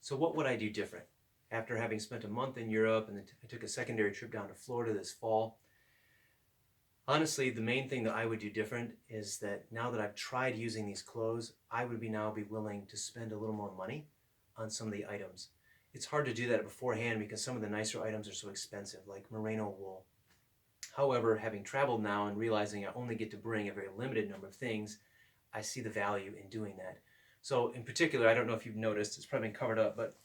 So what would I do different? After having spent a month in Europe and then I took a secondary trip down to Florida this fall, honestly, the main thing that I would do different is that now that I've tried using these clothes, I would now be willing to spend a little more money on some of the items. It's hard to do that beforehand because some of the nicer items are so expensive, like merino wool. However, having traveled now and realizing I only get to bring a very limited number of things, I see the value in doing that. So in particular, I don't know if you've noticed, it's probably been covered up, but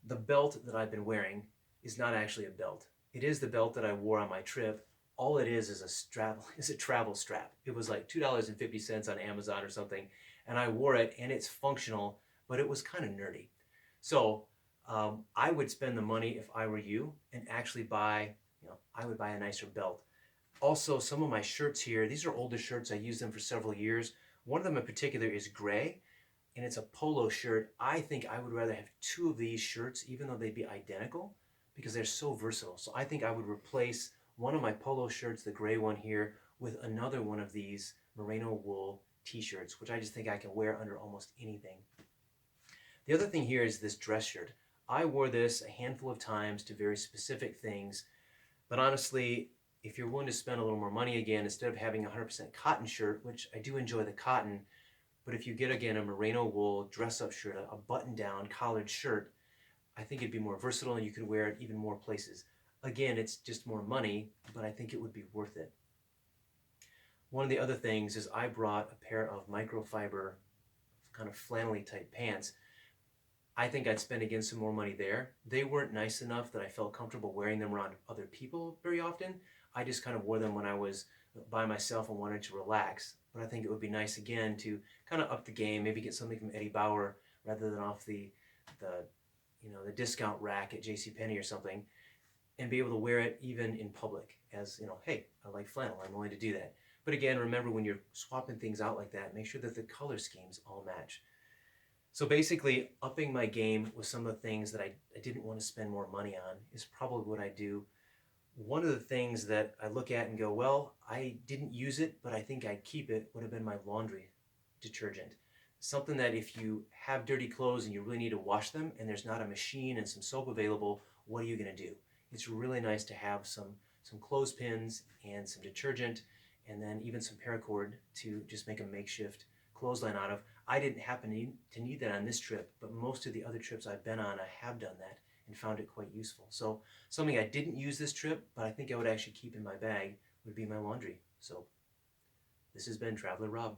the belt that I've been wearing is not actually a belt. It is the belt that I wore on my trip. All it is a strap, is a travel strap. It was like $2.50 on Amazon or something, and I wore it and it's functional, but it was kind of nerdy. So I would spend the money if I were you and actually buy, I would buy a nicer belt. Also, some of my shirts here, these are older shirts. I used them for several years. One of them in particular is gray, and it's a polo shirt. I think I would rather have two of these shirts, even though they'd be identical, because they're so versatile. So I think I would replace one of my polo shirts, the gray one here, with another one of these merino wool t-shirts, which I just think I can wear under almost anything. The other thing here is this dress shirt. I wore this a handful of times to very specific things, but honestly, if you're willing to spend a little more money again, instead of having a 100% cotton shirt, which I do enjoy the cotton, but if you get again a merino wool dress-up shirt, a button-down collared shirt, I think it'd be more versatile and you could wear it even more places. Again, it's just more money, but I think it would be worth it. One of the other things is I brought a pair of microfiber kind of flannelly type pants. I think I'd spend again some more money there. They weren't nice enough that I felt comfortable wearing them around other people very often. I just kind of wore them when I was by myself and wanted to relax. But I think it would be nice again to kind of up the game, maybe get something from Eddie Bauer rather than off the discount rack at JCPenney or something, and be able to wear it even in public as, hey, I like flannel, I'm willing to do that. But again, remember when you're swapping things out like that, make sure that the color schemes all match. So basically, upping my game with some of the things that I didn't want to spend more money on is probably what I do. One of the things that I look at and go, well, I didn't use it, but I think I'd keep it, would have been my laundry detergent. Something that if you have dirty clothes and you really need to wash them and there's not a machine and some soap available, what are you going to do? It's really nice to have some clothespins and some detergent and then even some paracord to just make a makeshift clothesline out of. I didn't happen to need that on this trip, but most of the other trips I've been on, I have done that and found it quite useful. So something I didn't use this trip, but I think I would actually keep in my bag would be my laundry soap. This has been Traveler Rob.